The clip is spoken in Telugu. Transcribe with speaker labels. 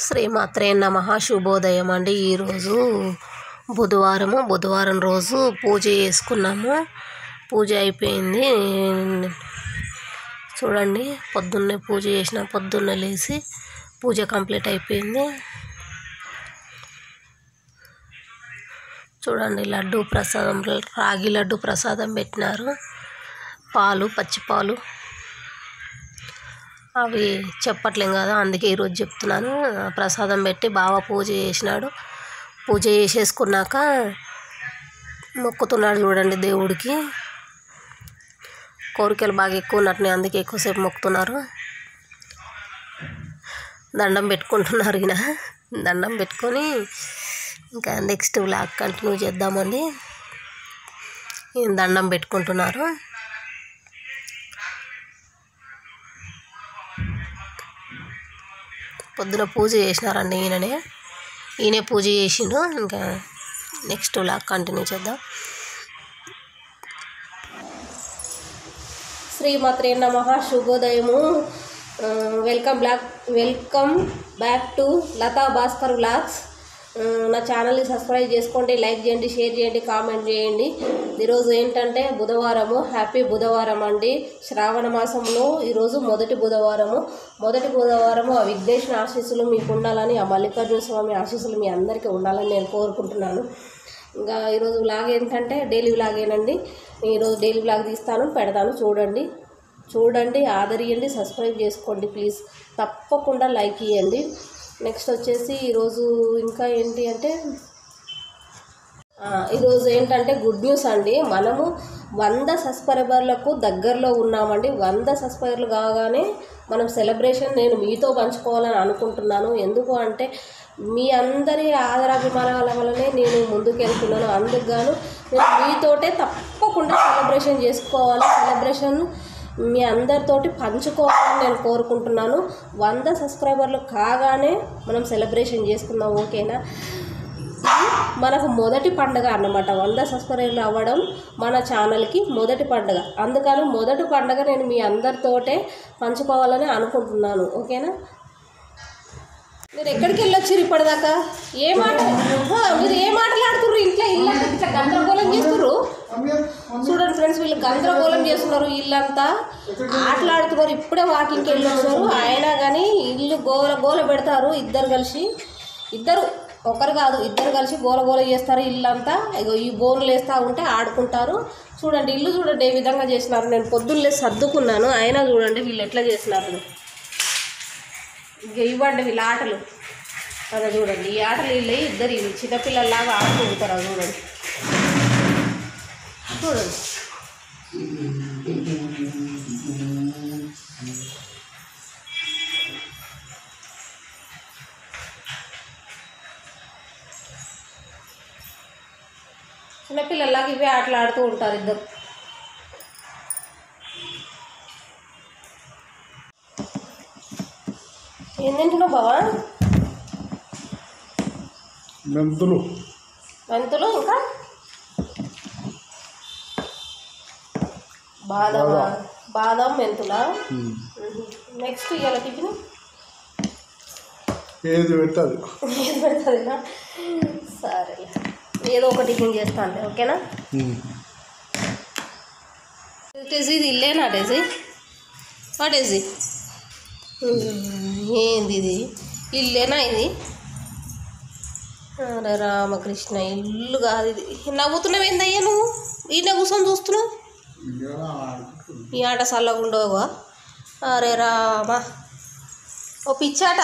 Speaker 1: శ్రీమాత్రే నమః. శుభోదయం అండి. ఈరోజు బుధవారం రోజు పూజ చేసుకున్నాము. పూజ అయిపోయింది చూడండి. పొద్దున్నే పూజ చేసిన, పొద్దున్నే లేచి పూజ కంప్లీట్ అయిపోయింది. చూడండి, లడ్డు ప్రసాదం, రాగి లడ్డు ప్రసాదం పెట్టినారు. పాలు, పచ్చిపాలు అవి చెప్పట్లేం కదా, అందుకే ఈరోజు చెప్తున్నాను. ప్రసాదం పెట్టి బావ పూజ చేసినాడు. పూజ చేసేసుకున్నాక మొక్కుతున్నాడు చూడండి. దేవుడికి కోరికలు బాగా ఎక్కువ ఉన్నట్టున్నాయి, అందుకే ఎక్కువసేపు మొక్కుతున్నారు. దండం పెట్టుకుంటున్నారు. ఈయన దండం పెట్టుకొని ఇంకా నెక్స్ట్ వ్లాగ్ కంటిన్యూ చేద్దామండి. ఈయన దండం పెట్టుకుంటున్నారు. పొద్దున పూజ చేసినారండి. ఈయనే పూజ చేసిండు. ఇంకా నెక్స్ట్ వ్లాగ్ కంటిన్యూ చేద్దాం. శ్రీమాత్రే నమః. శుభోదయము. Welcome back to Latha Bhaskar vlogs. నా ఛానల్ని సబ్స్క్రైబ్ చేసుకోండి, లైక్ చేయండి, షేర్ చేయండి, కామెంట్ చేయండి. ఈరోజు ఏంటంటే బుధవారము. హ్యాపీ బుధవారం అండి. శ్రావణ మాసంలో ఈరోజు మొదటి బుధవారము. ఆ విఘ్నేశ్వర ఆశీస్సులు మీకు ఉండాలని, ఆ మల్లికార్జున స్వామి ఆశీస్సులు మీ అందరికీ ఉండాలని నేను కోరుకుంటున్నాను. ఇంకా ఈరోజు వ్లాగ్ ఏంటంటే డైలీ వ్లాగేనండి. ఈరోజు డైలీ వ్లాగ్ తీస్తాను, పెడతాను. చూడండి, ఆదరియండి, సబ్స్క్రైబ్ చేసుకోండి ప్లీజ్. తప్పకుండా లైక్ ఇవ్వండి. నెక్స్ట్ వచ్చేసి ఈరోజు ఇంకా ఏంటి అంటే, ఈరోజు ఏంటంటే గుడ్ న్యూస్ అండి. మనము 100 సబ్స్క్రైబర్లకు దగ్గరలో ఉన్నామండి. 100 సబ్స్క్రైబర్లు కాగానే మనం సెలబ్రేషన్ నేను మీతో పంచుకోవాలని అనుకుంటున్నాను. ఎందుకు అంటే మీ అందరి ఆదరాభిమానాల వల్లనే నేను ముందుకు వెళ్తున్నాను. అందుకు గాను నేను మీతోటే తప్పకుండా సెలబ్రేషన్ చేసుకోవాలి. సెలబ్రేషన్ మీ అందరితోటి పంచుకోవాలని నేను కోరుకుంటున్నాను. 100 సబ్స్క్రైబర్లు కాగానే మనం సెలబ్రేషన్ చేసుకుందాం, ఓకేనా? మనకు మొదటి పండుగ అన్నమాట. 100 సబ్స్క్రైబర్లు అవ్వడం మన ఛానల్కి మొదటి పండుగ. అందుకని మొదటి పండుగ నేను మీ అందరితోటే పంచుకోవాలని అనుకుంటున్నాను, ఓకేనా? మీరు ఎక్కడికి వెళ్ళొచ్చారు ఇప్పటిదాకా? మీరు ఏ మాట్లాడుతుర్రు? ఇంట్లో ఇట్లా గందరగోళం చేస్తుర్రు. చూడండి ఫ్రెండ్స్, వీళ్ళు గందరగోళం చేస్తున్నారు. ఇల్లంతా ఆటలాడుతున్నారు. ఇప్పుడే వాకింగ్కి వెళ్ళొచ్చారు. అయినా కానీ ఇల్లు గోల పెడతారు. ఒకరు కాదు, ఇద్దరు కలిసి గోల చేస్తారు. ఇల్లంతా ఈ బోన్లు వేస్తూ ఉంటే ఆడుకుంటారు. చూడండి, ఇల్లు చూడండి ఏ విధంగా చేసినారు. నేను పొద్దున్నే సర్దుకున్నాను, అయినా చూడండి వీళ్ళు ఎట్లా చేసినారు. ఇవ్వండి వీళ్ళ ఆటలు. అదే చూడండి, ఈ ఆటలు ఇద్దరు చిన్నపిల్లల్లాగా ఆడుకుంటారు. అది చూడండి. చిన్నపిల్లల్లాగా ఇవే ఆటలు ఆడుతూ ఉంటారు ఇద్దరు. ఏం తింటున్నావు బావా? మెంతులు ఇంకా బాదం మెంతులా? నెక్స్ట్ ఇవాళ టిఫిన్ ఏది పెడుతుందినా? సరే, ఏదో ఒక టిఫిన్ చేస్తాను, ఓకేనా? టేజీ ఇది ఇల్లేనా? టేజీ ఏంది ఇది? ఇల్లేనా ఇది? అరే రామకృష్ణ, ఇల్లు కాదు ఇది. నవ్వుతున్నావు ఏందయ్యా నువ్వు? ఈయన కూర్చొని చూస్తున్నావు. ఈ ఆట చల్లగా ఉండవుగా. అరే రామ, ఓ పిచ్చాట.